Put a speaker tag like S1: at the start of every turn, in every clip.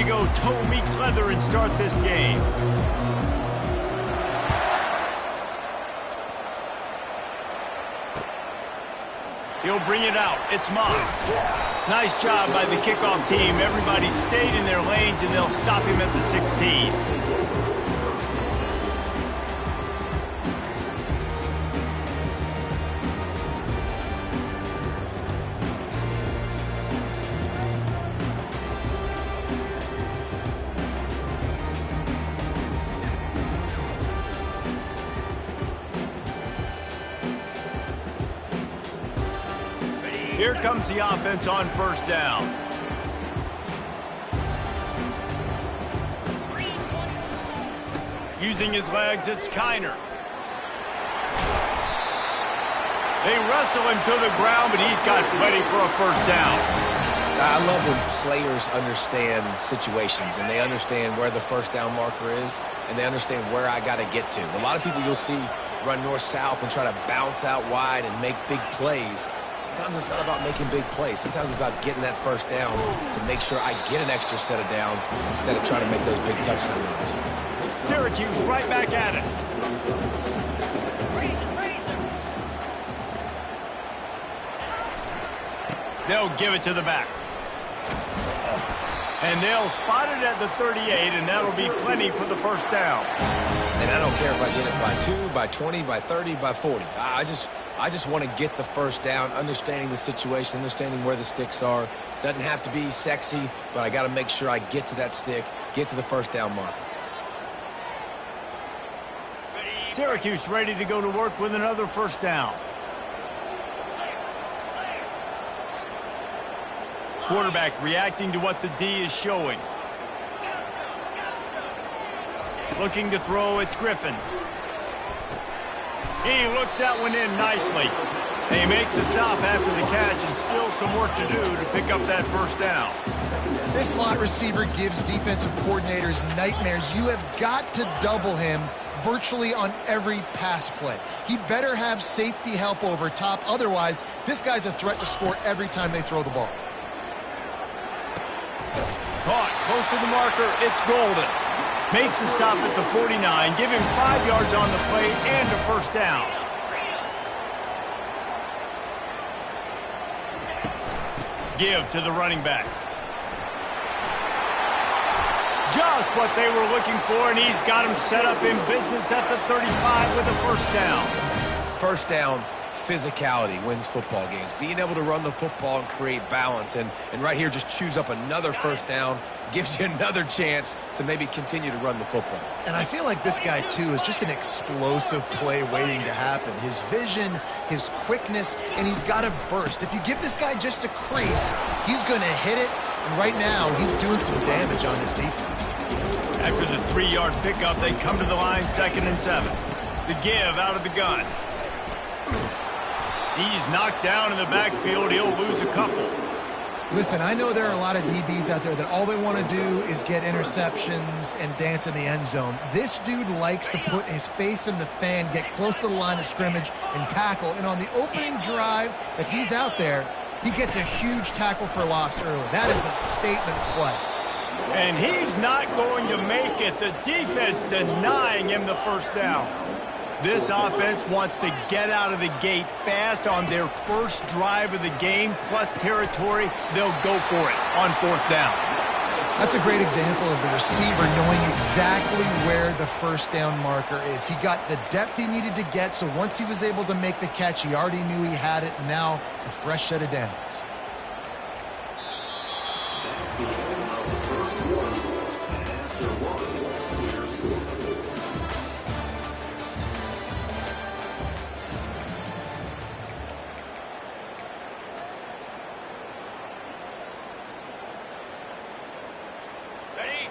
S1: to go toe meets leather and start this game. He'll bring it out. It's Moss. Nice job by the kickoff team. Everybody stayed in their lanes, and they'll stop him at the 16. Here comes the offense on first down. Using his legs, it's Kiner. They wrestle him to the ground, but he's got plenty for a first down.
S2: I love when players understand situations and they understand where the first down marker is and they understand where I got to get to. A lot of people you'll see run north-south and try to bounce out wide and make big plays. Sometimes it's not about making big plays. Sometimes it's about getting that first down to make sure I get an extra set of downs instead of trying to make those big touchdown runs.
S1: Syracuse right back at it. They'll give it to the back. And they'll spot it at the 38, and that'll be plenty for the first down.
S2: And I don't care if I get it by 2, by 20, by 30, by 40. I just want to get the first down, understanding the situation, understanding where the sticks are. Doesn't have to be sexy, but I got to make sure I get to that stick, get to the first down mark.
S1: Syracuse ready to go to work with another first down. Quarterback reacting to what the D is showing. Looking to throw, it's Griffin. He looks that one in nicely. They make the stop after the catch and still some work to do to pick up that first down.
S3: This slot receiver gives defensive coordinators nightmares. You have got to double him virtually on every pass play. He better have safety help over top. Otherwise, this guy's a threat to score every time they throw the ball.
S1: Caught close to the marker. It's Golden. Makes the stop at the 49. Give him 5 yards on the play and a first down. Give to the running back. Just what they were looking for, and he's got him set up in business at the 35 with a first down.
S2: First down, physicality wins football games. Being able to run the football and create balance. And right here, just choose up another first down. Gives you another chance to maybe continue to run the football.
S3: And I feel like this guy, too, is just an explosive play waiting to happen. His vision, his quickness, and he's got a burst. If you give this guy just a crease, he's going to hit it. And right now, he's doing some damage on this defense.
S1: After the 3-yard pickup, they come to the line, 2nd and 7. The give out of the gun. He's knocked down in the backfield. He'll lose a couple.
S3: Listen, I know there are a lot of DBs out there that all they want to do is get interceptions and dance in the end zone. This dude likes to put his face in the fan, get close to the line of scrimmage, and tackle. And on the opening drive, if he's out there, he gets a huge tackle for loss early. That is a statement play.
S1: And he's not going to make it. The defense denying him the first down. This offense wants to get out of the gate fast on their first drive of the game, plus territory. They'll go for it on 4th down.
S3: That's a great example of the receiver knowing exactly where the first down marker is. He got the depth he needed to get, so once he was able to make the catch, he already knew he had it. Now, a fresh set of downs.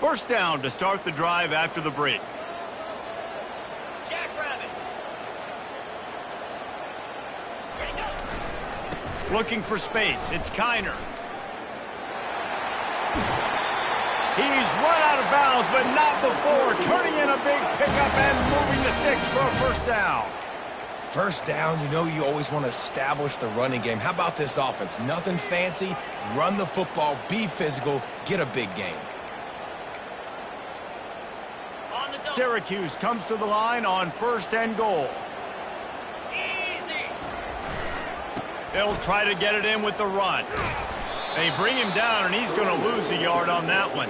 S1: First down to start the drive after the break. Looking for space. It's Kiner. He's run out of bounds, but not before. Turning in a big pickup and moving the sticks for a first down.
S2: First down, you know you always want to establish the running game. How about this offense? Nothing fancy. Run the football, be physical, get a big gain.
S1: Syracuse comes to the line on 1st and goal. They'll try to get it in with the run. They bring him down, and he's going to lose a yard on that one.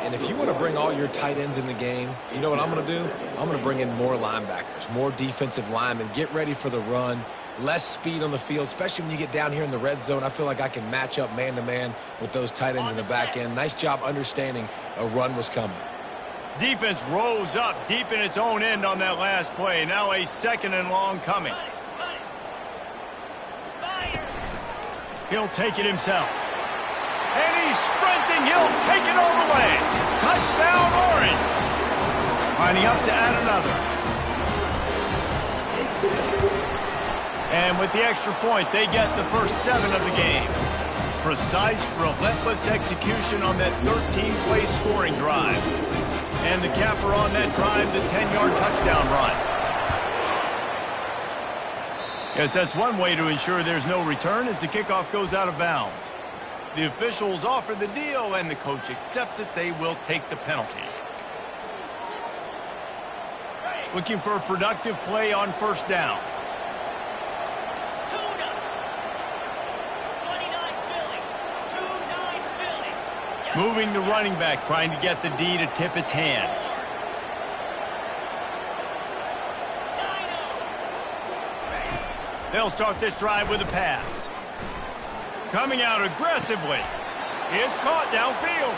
S2: And if you want to bring all your tight ends in the game, you know what I'm going to do? I'm going to bring in more linebackers, more defensive linemen. Get ready for the run. Less speed on the field, especially when you get down here in the red zone. I feel like I can match up man-to-man with those tight ends in the back end. Nice job understanding a run was coming.
S1: Defense rose up deep in its own end on that last play. Now a 2nd and long coming. He'll take it himself. And he's sprinting. He'll take it all the way. Touchdown, Orange. Lining up to add another. And with the extra point, they get the first 7 of the game. Precise, relentless execution on that 13-play scoring drive. And the capper on that drive, the 10-yard touchdown run. Yes, that's one way to ensure there's no return as the kickoff goes out of bounds. The officials offer the deal, and the coach accepts it. They will take the penalty. Looking for a productive play on 1st down. Moving the running back, trying to get the D to tip its hand. They'll start this drive with a pass. Coming out aggressively. It's caught downfield.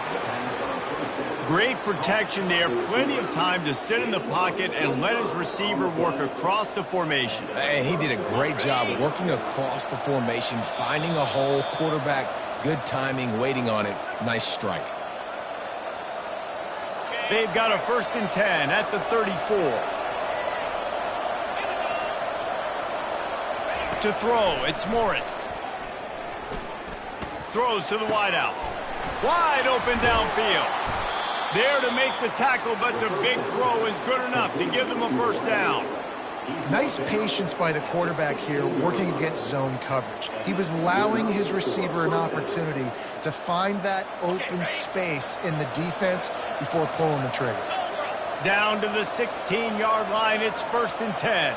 S1: Great protection there. Plenty of time to sit in the pocket and let his receiver work across the formation.
S2: Hey, he did a great job working across the formation, finding a hole, quarterback, good timing, waiting on it. Nice strike.
S1: They've got a 1st and 10 at the 34. To throw, it's Morris. Throws to the wideout. Wide open downfield. There to make the tackle, but the big throw is good enough to give them a 1st down.
S3: Nice patience by the quarterback here working against zone coverage. He was allowing his receiver an opportunity to find that open space in the defense before pulling the trigger.
S1: Down to the 16-yard line, it's 1st and 10.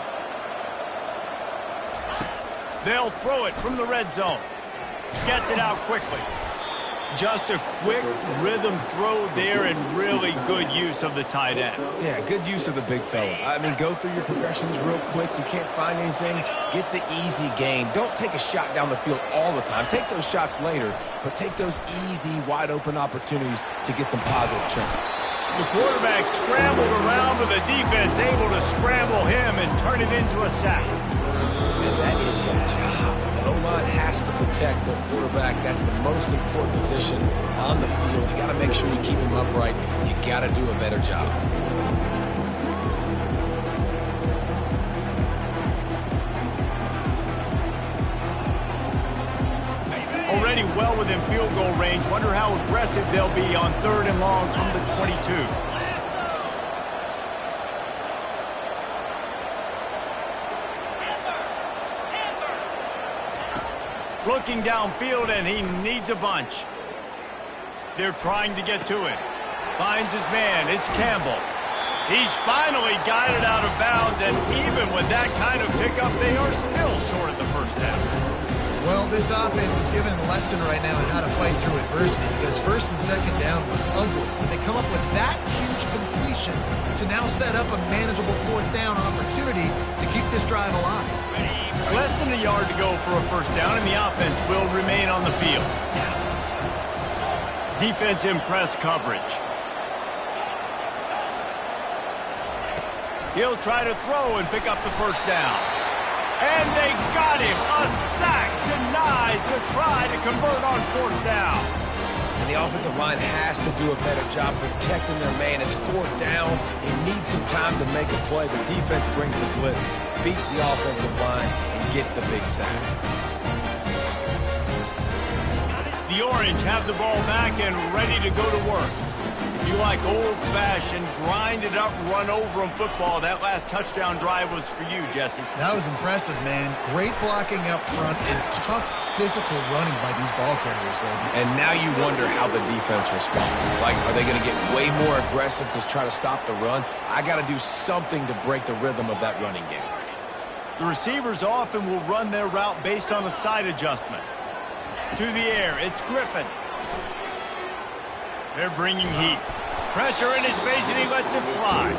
S1: They'll throw it from the red zone. Gets it out quickly. Just a quick rhythm throw there and really good use of the tight end.
S2: Yeah, good use of the big fella. I mean, go through your progressions real quick. You can't find anything. Get the easy gain. Don't take a shot down the field all the time. Take those shots later, but take those easy, wide-open opportunities to get some positive chunk.
S1: The quarterback scrambled around with the defense, able to scramble him and turn it into a sack.
S2: And that is your job. The O-line has to protect the quarterback. That's the most important position on the field. You got to make sure you keep him upright. You got to do a better job.
S1: Already well within field goal range. Wonder how aggressive they'll be on 3rd and long from the 22. Looking downfield, and he needs a bunch. They're trying to get to it. Finds his man. It's Campbell. He's finally got it out of bounds, and even with that kind of pickup, they are still short of the 1st down.
S3: Well, this offense is giving a lesson right now on how to fight through adversity because 1st and 2nd down was ugly. They come up with that huge completion to now set up a manageable 4th down opportunity to keep this drive alive.
S1: Less than a yard to go for a 1st down, and the offense will remain on the field. Defense in press coverage. He'll try to throw and pick up the 1st down. And they got him. A sack denies the try to convert on 4th down.
S2: And the offensive line has to do a better job protecting their man. It's 4th down. He needs some time to make a play. The defense brings the blitz, beats the offensive line, and gets the big sack.
S1: The Orange have the ball back and ready to go to work. If you like old-fashioned, grind-it-up, run-over-'em football, that last touchdown drive was for you, Jesse.
S3: That was impressive, man. Great blocking up front and tough physical running by these ball carriers, David.
S2: And now you wonder how the defense responds. Like, are they going to get way more aggressive to try to stop the run? I got to do something to break the rhythm of that running game.
S1: The receivers often will run their route based on a side adjustment. To the air, it's Griffin. They're bringing heat. Pressure in his face, and he lets it fly.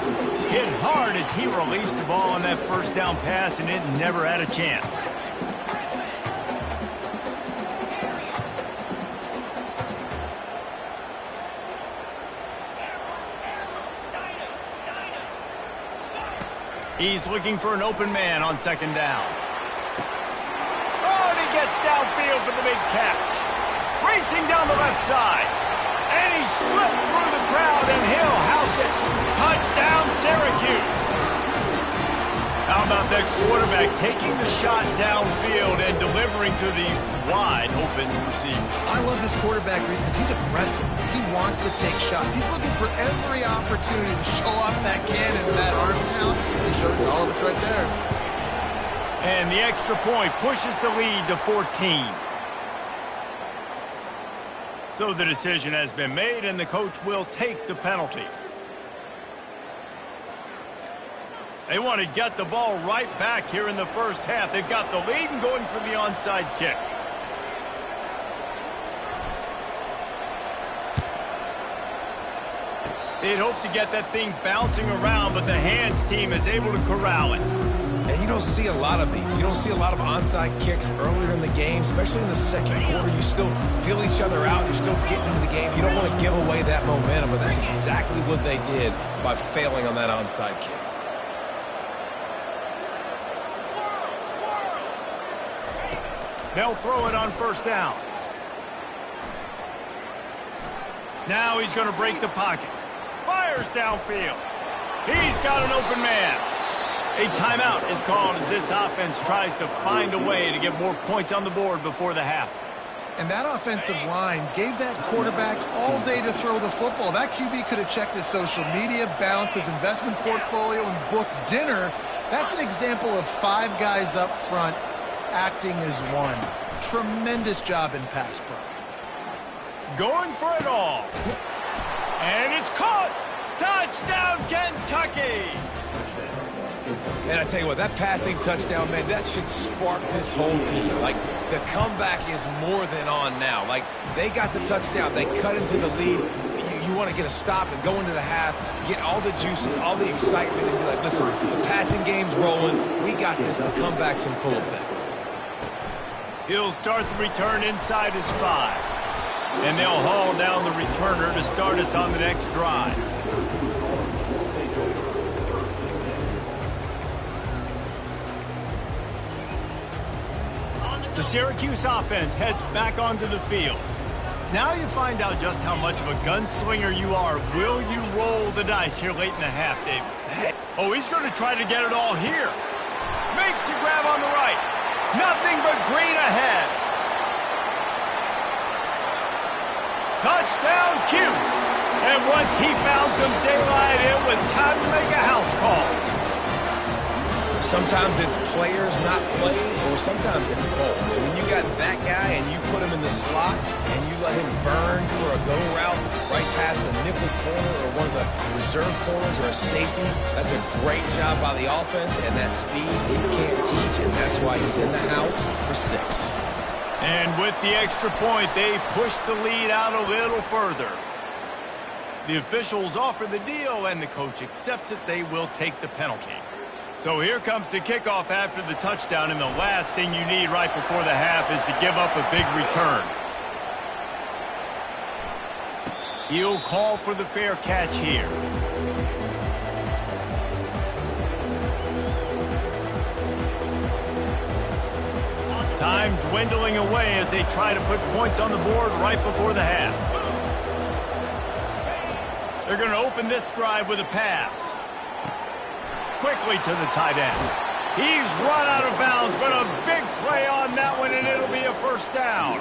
S1: Hit hard as he released the ball on that first down pass, and it never had a chance. He's looking for an open man on second down. Oh, and he gets downfield for the big catch. Racing down the left side. And he slipped through the crowd, and he'll house it. Touchdown, Syracuse. How about that quarterback taking the shot downfield and delivering to the wide-open receiver?
S3: I love this quarterback, Reese, because he's aggressive. He wants to take shots. He's looking for every opportunity to show off that cannon and that arm talent. He showed it to all of us right there.
S1: And the extra point pushes the lead to 14. So the decision has been made, and the coach will take the penalty. They want to get the ball right back here in the first half. They've got the lead and going for the onside kick. They'd hope to get that thing bouncing around, but the hands team is able to corral it.
S2: And you don't see a lot of these. You don't see a lot of onside kicks earlier in the game, especially in the second quarter. You still feel each other out. You're still getting into the game. You don't want to give away that momentum, but that's exactly what they did by failing on that onside kick.
S1: They'll throw it on first down. Now he's going to break the pocket. Fires downfield. He's got an open man. A timeout is called as this offense tries to find a way to get more points on the board before the half.
S3: And that offensive line gave that quarterback all day to throw the football. That QB could have checked his social media, balanced his investment portfolio, and booked dinner. That's an example of 5 guys up front acting as one. Tremendous job in pass pro.
S1: Going for it all. And it's caught. Touchdown, Kentucky.
S2: And I tell you what, that passing touchdown, man, that should spark this whole team. Like, the comeback is more than on now. Like, they got the touchdown. They cut into the lead. You want to get a stop and go into the half, get all the juices, all the excitement, and be like, listen, the passing game's rolling. We got this. The comeback's in full effect.
S1: He'll start the return inside his 5. And they'll haul down the returner to start us on the next drive. The Syracuse offense heads back onto the field. Now you find out just how much of a gunslinger you are. Will you roll the dice here late in the half, David? Oh, he's going to try to get it all here. Makes the grab on the right. Nothing but green ahead. Touchdown, Cuse. And once he found some daylight, it was time to make a house call.
S2: Sometimes it's players, not plays, or sometimes it's both. And when you got that guy and you put him in the slot and you let him burn for a go route right past a nickel corner or one of the reserve corners or a safety, that's a great job by the offense, and that speed you can't teach, and that's why he's in the house for 6.
S1: And with the extra point, they push the lead out a little further. The officials offer the deal, and the coach accepts it. They will take the penalty. So here comes the kickoff after the touchdown, and the last thing you need right before the half is to give up a big return. He'll call for the fair catch here. Time dwindling away as they try to put points on the board right before the half. They're going to open this drive with a pass. Quickly to the tight end. He's run out of bounds, but a big play on that one, and it'll be a first down.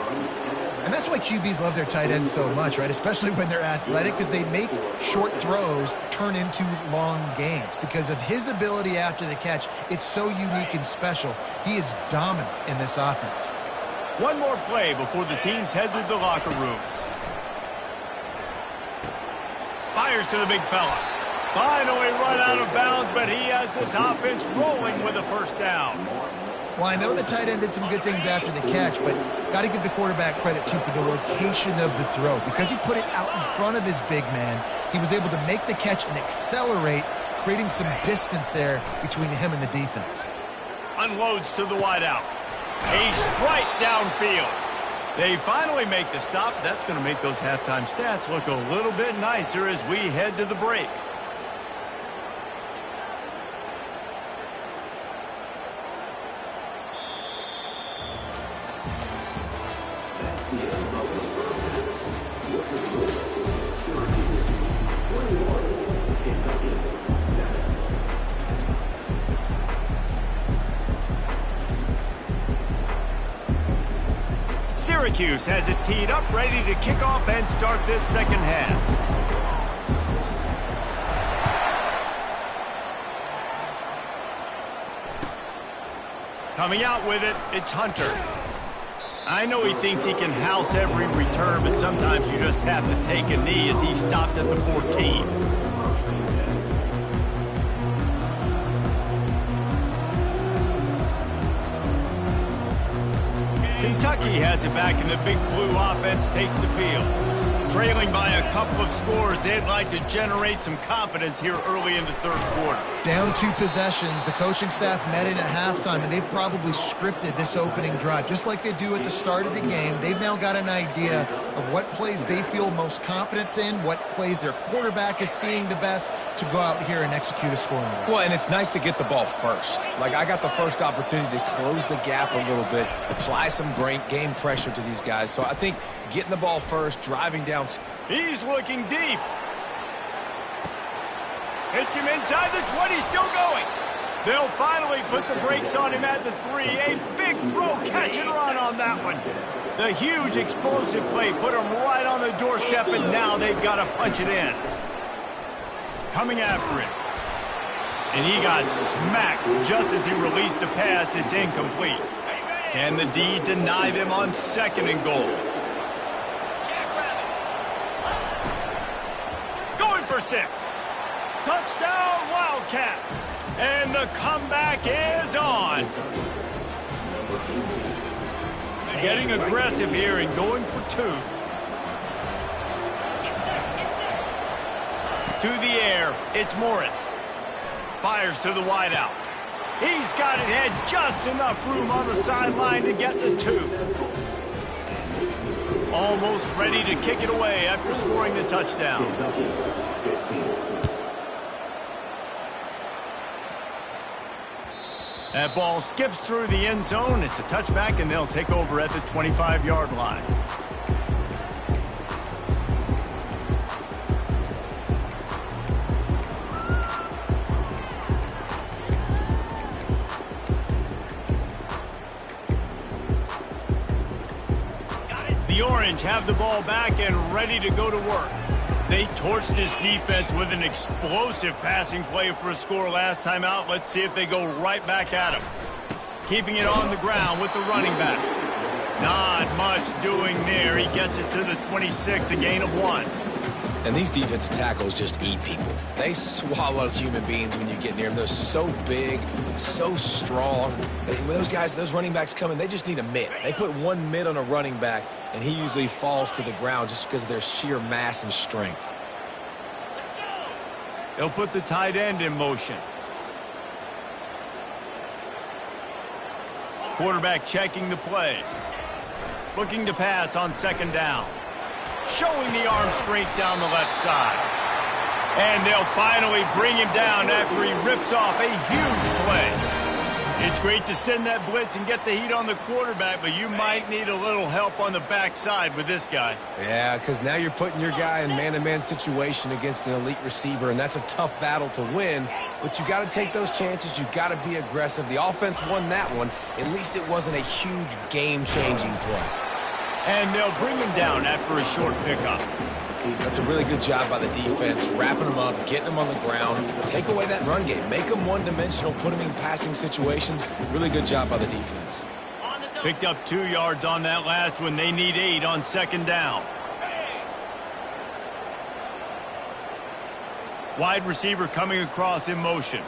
S3: And that's why QBs love their tight ends so much, right? Especially when they're athletic, because they make short throws turn into long gains. Because of his ability after the catch, it's so unique and special. He is dominant in this offense.
S1: One more play before the teams head to the locker rooms. Fires to the big fella. Finally run out of bounds, but he has this offense rolling with a first down.
S3: Well, I know the tight end did some good things after the catch, but got to give the quarterback credit, too, for the location of the throw. Because he put it out in front of his big man, he was able to make the catch and accelerate, creating some distance there between him and the defense.
S1: Unloads to the wideout. A strike downfield. They finally make the stop. That's going to make those halftime stats look a little bit nicer as we head to the break. Syracuse has it teed up, ready to kick off and start this second half. Coming out with it, it's Hunter. I know he thinks he can house every return, but sometimes you just have to take a knee as he stopped at the 14. Kentucky has it back, and the Big Blue offense takes the field. Trailing by a couple of scores, they'd like to generate some confidence here early in the third quarter.
S3: Down 2 possessions, the coaching staff met in at halftime, and they've probably scripted this opening drive. Just like they do at the start of the game, they've now got an idea of what plays they feel most confident in, what plays their quarterback is seeing the best to go out here and execute a scoring drive.
S2: Well, and it's nice to get the ball first. Like, I got the first opportunity to close the gap a little bit, apply some great game pressure to these guys. So I think getting the ball first, driving down.
S1: He's looking deep. Hits him inside the 20, still going. They'll finally put the brakes on him at the 3. A big throw, catch and run on that one. The huge explosive play put him right on the doorstep, and now they've got to punch it in. Coming after it. And he got smacked just as he released the pass. It's incomplete. Can the D deny them on second and goal? Going for 6. Touchdown, Wildcats. And the comeback is on. Getting aggressive here and going for 2. To the air, it's Morris. Fires to the wideout. He's got it, had just enough room on the sideline to get the 2. Almost ready to kick it away after scoring the touchdown. That ball skips through the end zone. It's a touchback, and they'll take over at the 25-yard line. The Orange have the ball back and ready to go to work. They torched this defense with an explosive passing play for a score last time out. Let's see if they go right back at him. Keeping it on the ground with the running back. Not much doing there. He gets it to the 26, a gain of 1.
S2: And these defensive tackles just eat people. They swallow human beings when you get near them. They're so big, so strong. When those guys, those running backs come in, they just need a mitt. They put one mitt on a running back, and he usually falls to the ground just because of their sheer mass and strength.
S1: They'll put the tight end in motion. Quarterback checking the play. Looking to pass on second down. Showing the arm strength down the left side. And they'll finally bring him down after he rips off a huge play. It's great to send that blitz and get the heat on the quarterback, but you might need a little help on the backside with this guy.
S2: Yeah, because now you're putting your guy in man-to-man situation against an elite receiver, and that's a tough battle to win. But you got to take those chances. You got to be aggressive. The offense won that one. At least it wasn't a huge game-changing play.
S1: And they'll bring him down after a short pickup.
S2: That's a really good job by the defense, wrapping them up, getting them on the ground. Take away that run game. Make them one-dimensional, put them in passing situations. Really good job by the defense.
S1: Picked up 2 yards on that last one. They need 8 on second down. Wide receiver coming across in motion.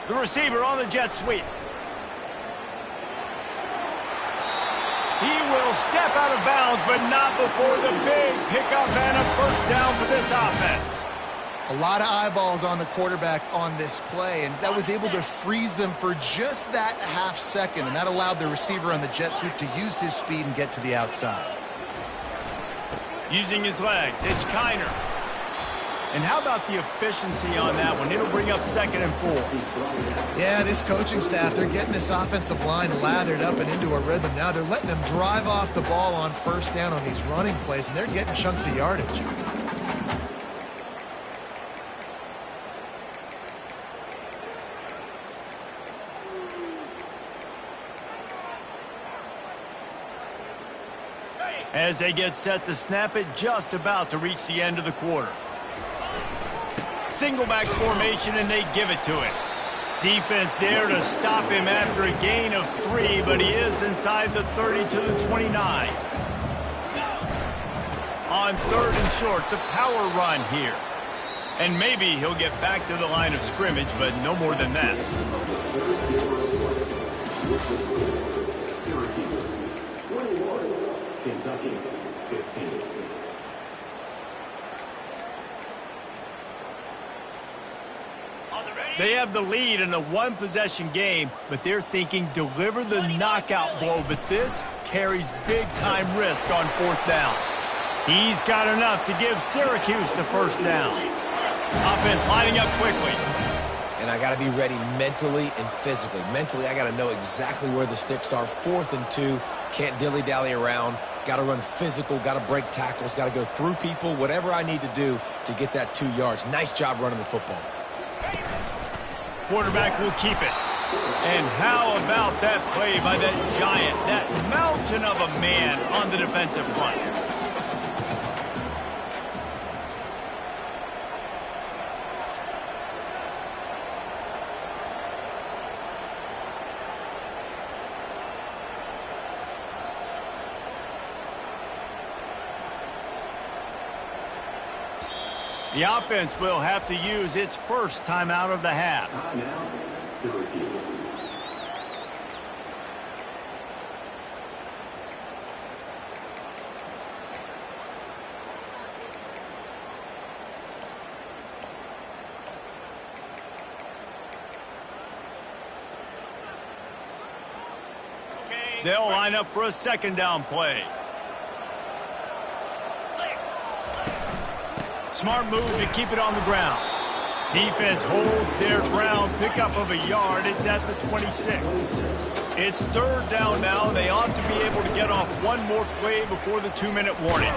S1: The receiver on the jet sweep. He will step out of bounds, but not before the big pickup and a first down for this offense.
S3: A lot of eyeballs on the quarterback on this play, and that was able to freeze them for just that half second, and that allowed the receiver on the jet sweep to use his speed and get to the outside.
S1: Using his legs, it's Kiner. And how about the efficiency on that one? It'll bring up 2nd and 4.
S3: Yeah, this coaching staff, they're getting this offensive line lathered up and into a rhythm. Now they're letting them drive off the ball on first down on these running plays, and they're getting chunks of yardage.
S1: As they get set to snap it, just about to reach the end of the quarter. Single back formation, and they give it to him. Defense there to stop him after a gain of 3, but he is inside the 30 to the 29. On 3rd and short, the power run here. And maybe he'll get back to the line of scrimmage, but no more than that.
S4: Kentucky, 15.
S1: They have the lead in a one-possession game, but they're thinking deliver the knockout blow, but this carries big-time risk on 4th down. He's got enough to give Syracuse the first down. Offense lining up quickly.
S2: And I got to be ready mentally and physically. Mentally, I got to know exactly where the sticks are. 4th and 2, can't dilly-dally around. Got to run physical, got to break tackles, got to go through people, whatever I need to do to get that 2 yards. Nice job running the football.
S1: Quarterback will keep it. And how about that play by that giant, that mountain of a man on the defensive front? The offense will have to use its first timeout of the half.
S4: Now, Syracuse.
S1: They'll line up for a 2nd down play. Smart move to keep it on the ground. Defense holds their ground, pickup of a yard. It's at the 26. It's 3rd down now. They ought to be able to get off one more play before the 2-minute warning.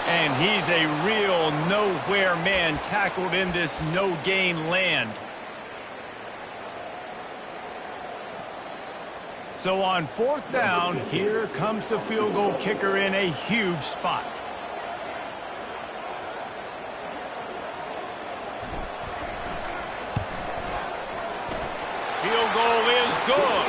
S1: And he's a real nowhere man tackled in this no-gain land. So on 4th down, here comes the field goal kicker in a huge spot. Field goal is good.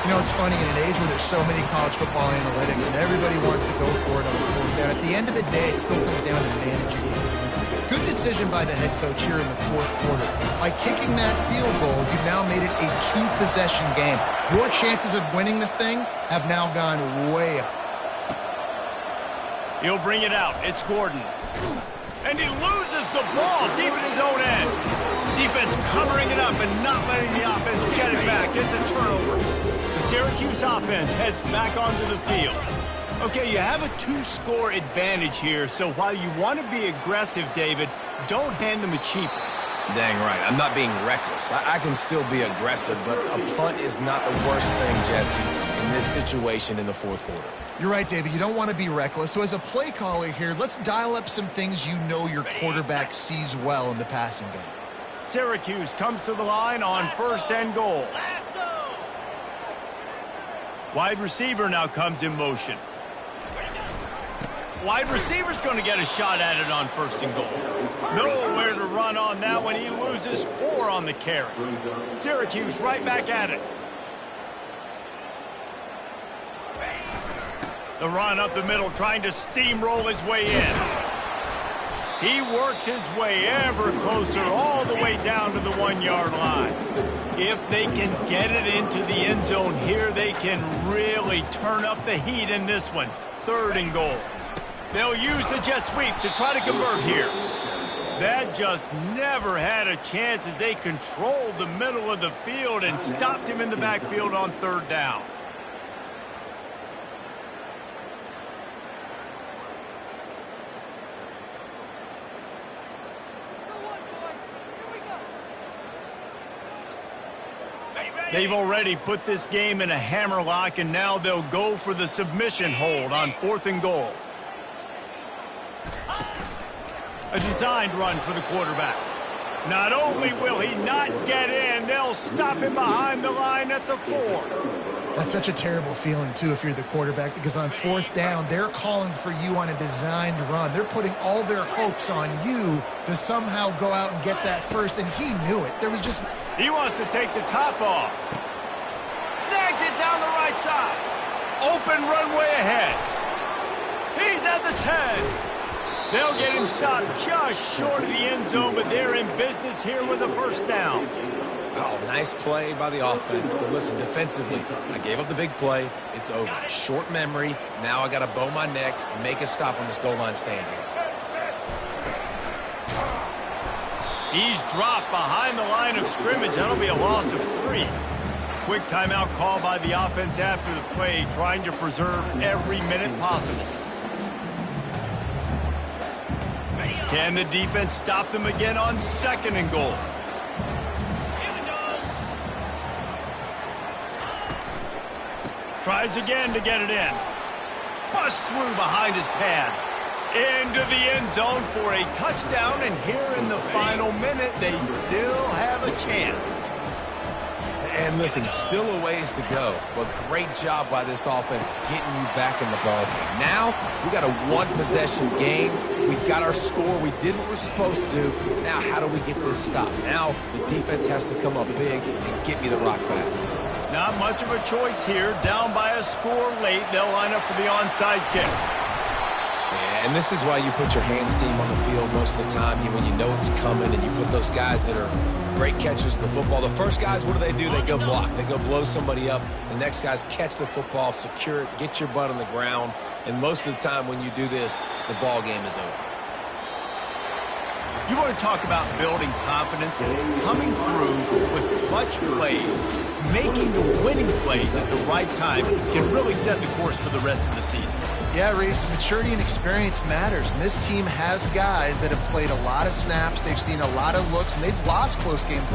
S3: You know, it's funny, in an age where there's so many college football analytics and everybody wants to go for it on the 4th down, at the end of the day, it still comes down to managing it. Good decision by the head coach here in the 4th quarter. By kicking that field goal, you've now made it a 2-possession game. Your chances of winning this thing have now gone way up.
S1: He'll bring it out. It's Gordon. And he loses the ball deep in his own end. Defense covering it up and not letting the offense get it back. It's a turnover. The Syracuse offense heads back onto the field. Okay, you have a 2-score advantage here, so while you want to be aggressive, David, don't hand them a cheap.
S2: Dang right. I'm not being reckless. I can still be aggressive, but a punt is not the worst thing, Jesse, in this situation in the 4th quarter.
S3: You're right, David. You don't want to be reckless. So as a play caller here, let's dial up some things you know your quarterback sees well in the passing game.
S1: Syracuse comes to the line on 1st and goal. Wide receiver now comes in motion. Wide receiver's going to get a shot at it on 1st and goal. Nowhere to run on that one. He loses 4 on the carry. Syracuse right back at it. The run up the middle, trying to steamroll his way in. He works his way ever closer all the way down to the 1-yard line. If they can get it into the end zone here, they can really turn up the heat in this one. 3rd and goal. They'll use the jet sweep to try to convert here. That just never had a chance as they controlled the middle of the field and stopped him in the backfield on 3rd down. They've already put this game in a hammerlock, and now they'll go for the submission hold on 4th and goal. A designed run for the quarterback. Not only will he not get in, they'll stop him behind the line at the 4.
S3: That's such a terrible feeling, too, if you're the quarterback, because on 4th down, they're calling for you on a designed run. They're putting all their hopes on you to somehow go out and get that first, and he knew it. There was just...
S1: He wants to take the top off. Snags it down the right side. Open runway ahead. He's at the 10. They'll get him stopped just short of the end zone, but they're in business here with a 1st down.
S2: Oh, nice play by the offense. But listen, defensively, I gave up the big play. It's over. Short memory. Now I got to bow my neck, make a stop on this goal line stand here.
S1: He's dropped behind the line of scrimmage. That'll be a loss of 3. Quick timeout call by the offense after the play, trying to preserve every minute possible. Can the defense stop them again on 2nd and goal? Tries again to get it in. Busts through behind his pad. Into the end zone for a touchdown, and here in the final minute, they still have a chance.
S2: And listen, still a ways to go, but great job by this offense getting you back in the ballgame. Now, we got a 1-possession game. We've got our score. We did what we're supposed to do. Now, how do we get this stopped? Now, the defense has to come up big and get me the rock back.
S1: Not much of a choice here. Down by a score late, they'll line up for the onside kick.
S2: Yeah, and this is why you put your hands team on the field most of the time when you know it's coming, and you put those guys that are great catchers of the football. The first guys, what do? They go block. They go blow somebody up. The next guys catch the football, secure it, get your butt on the ground. And most of the time when you do this, the ball game is over.
S1: You want to talk about building confidence? Coming through with clutch plays, making the winning plays at the right time can really set the course for the rest of the season.
S3: Yeah, Reese, maturity and experience matters, and this team has guys that have played a lot of snaps. They've seen a lot of looks, and they've lost close games